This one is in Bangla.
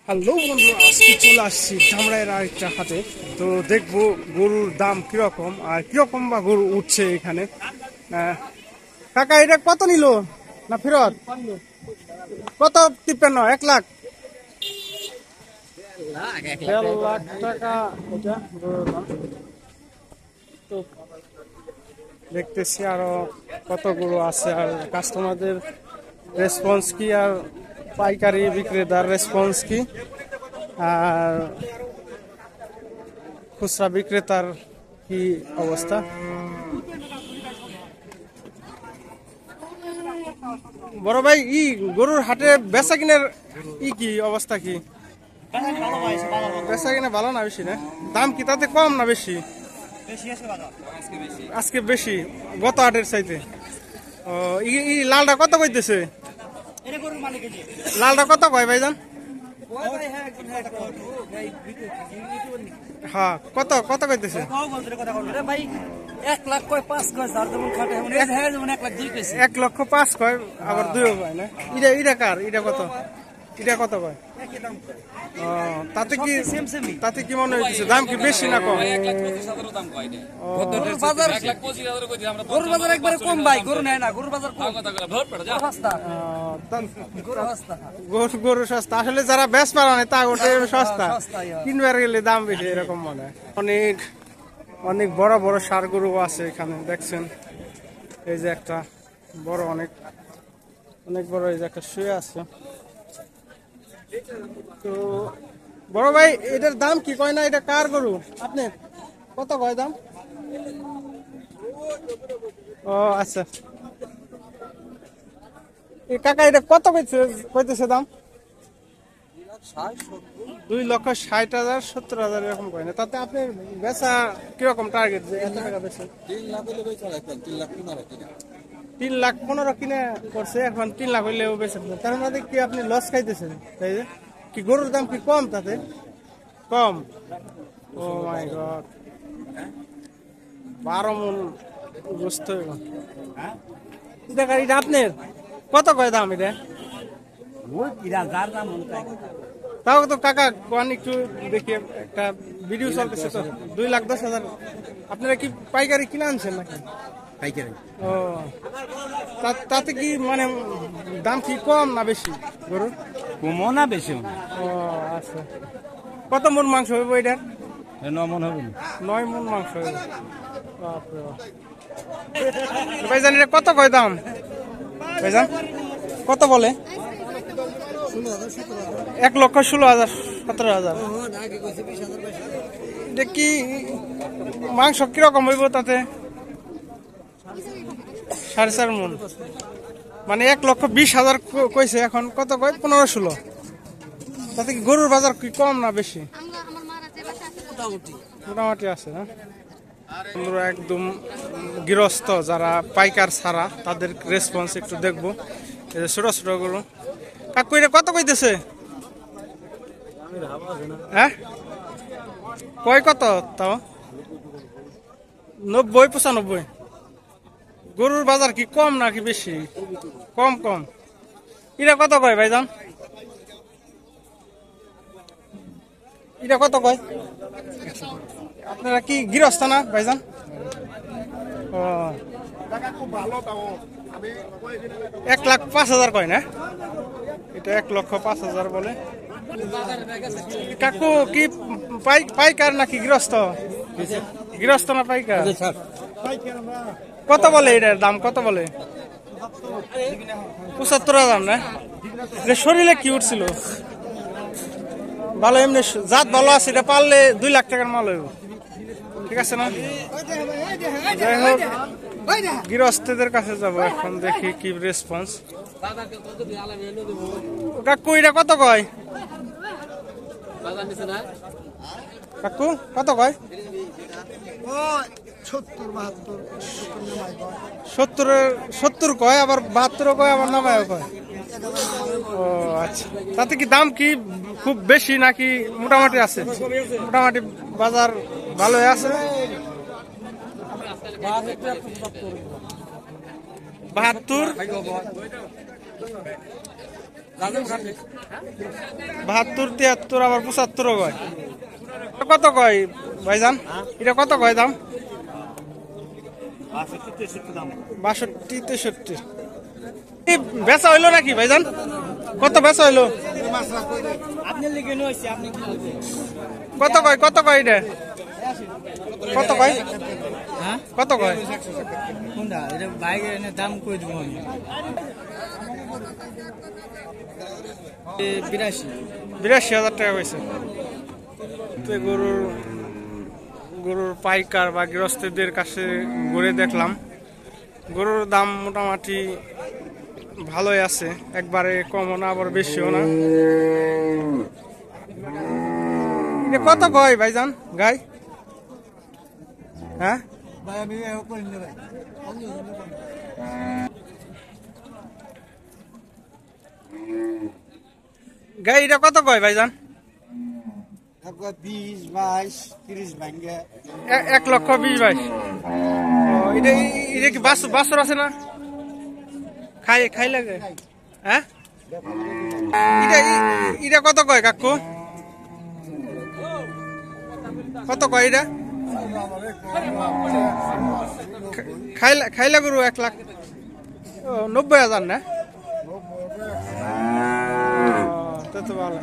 হ্যালো বন্ধুরা, আজকে চলে আসছি ধামরাইয়ের আরেকটা হাটে। তো দেখবো গরুর দাম কিরকম আর কিরকম বা গরু উঠছে এখানে। কাকা এটা কত নিল না ফেরত? কত? 53, 1 লাখ, 1.5 লাখ টাকা এটা গরুর দাম। তো দেখতেছি আরো কত গরু আছে আর কাস্টমারদের রেসপন্স কি, আর পাইকারি বিক্রেতার রেসপন্স কি, আর খুচরা বিক্রেতার কি অবস্থা। বড় ভাই, গরুর হাটে বেচা কিনার কি অবস্থা? কি বেচা কিনা ভালো না বেশি? না দাম কি তাতে কম না বেশি? আজকে বেশি গত হাটের চাইতে। ও, লালটা কত কইতেছে? লালটা কত কয় ভাইজান? হ্যাঁ, কত কত কইতেছে? 1,05,000 কয়, আবার 2 কয় না? ইটা কার? ইটা কত? ইটা কত কয়? তাতে কি মনে হইতেছে দাম কি বেশি না কম? গরু সস্তা আসলে, যারা বেশ পারা নেই তা ওটা সস্তা, কিনবার গেলে দাম বেশি এরকম মনে হয়। অনেক অনেক বড় বড় ষাঁড় গরু আছে এখানে, দেখছেন। এই যে একটা বড়, অনেক অনেক বড়, এই যে একটা শুয়ে আছে। তো বড় ভাই, এটার দাম কি কয় না? এটা কার গরু? আপনি কত কয় দাম? ও আচ্ছা, এই কাকা এটা কত কইতেছে দাম? 2,60,000, 70,000 এরকম কয় না? তাতে আপনি বেচা কিরকম টার্গেট, যে এত টাকা বেচেন? 3,15,000 কিনে করছে, এখন 3 লাখ হইলেও বেচেন। তার মধ্যে কি আপনি লস খাইতেছেন? তাই যে কি গরুর দাম কি কম? তাতে কম? ও মাই গড, 12 মন বুঝতে হবে। এটা আপনার কত কয় দাম? এটা তাও তো কাকা কোন একটু দেখি, একটা ভিডিও চলতেছে তো। 2,10,000 আপনারা কি পাইকারি কিনে আনছেন নাকি? পাইকারি। ও, তাতে কি মানে দাম কি কম না বেশি গরুর? কমও না বেশি। ও আচ্ছা, কত মন মাংস হইব এটার? 9 মন হবে। 9 মন মাংস হইব। ভাইজান এটা কত কয় দাম? ভাইজান কত বলে? 1,16,000, 17,000। এটা কি মাংস কিরকম হইব তাতে? 4.5 মন, মানে 1,20,000 কইছে, এখন কত কয়? 15-16। তাতে কি গরুর বাজার কি কম না বেশি? মোটামুটি আছে না? আমরা একদম গৃহস্থ যারা পাইকার ছাড়া, তাদের রেসপন্স একটু দেখবো। ছোট ছোট গরু। কাকু এটা কত কইতেছে? হ্যাঁ, কয় কত তাও? 90-95। গরুর বাজার কি কম নাকি বেশি? কম কম। এটা কত কয় ভাইজান? এটা কত কয়? আপনারা কি গৃহস্থ না ভাইজান? ও, 1,05,000 কয় না? এটা 1,05,000 বলে। কাকু কি পাইকার নাকি গৃহস্থ? গৃহস্থ না পাইকার? কত বলে এটার দাম? কত বলে? 75,000 না? শরীরে কি উঠছিল? ভালো, এমনি জাত ভালো আছে, এটা পারলে 2 লাখ টাকার মাল হইব। ঠিক আছে না? যাই হোক, গৃহস্থদের কাছে যাবো এখন, দেখি কি রেসপন্স। কাকু এটা কত কয়? কাকু কত কয়? 70 কয়, আবার 72 কয়, আবার 90 কয়। ও আচ্ছা, তাতে কি দাম কি খুব বেশি নাকি মোটামুটি আছে? মোটামুটি বাজার ভালোই আছে। 72 72, 73 আবার 75 কয়। কত কয় ভাইজান? এটা কত কয় দাম? 62, 63। এই বেচা হইলো নাকি ভাইজান? কত বেচা হইলো? কত কয়? কত কয় এটা? কত কয়? কত কয়? দাম কই দিব 82,000 টাকা হয়েছে। গরুর পাইকার বা গৃহস্থদের কাছে ঘুরে দেখলাম, গরুর দাম মোটামুটি ভালোই আছে, একবারে কমও না আবার বেশিও না। কত কয় ভাইজান গাই? হ্যাঁ গাই এটা কত কয় ভাইজান? 20, 22, 30 ভাঙ্গে 1,20,22। এটা কি বাছর আছে না? খাই লাগে। হ্যাঁ এটা কত কয় কাকু? কত কয় এটা? খাইলা গরু 1,90,000 না? তো ভালো।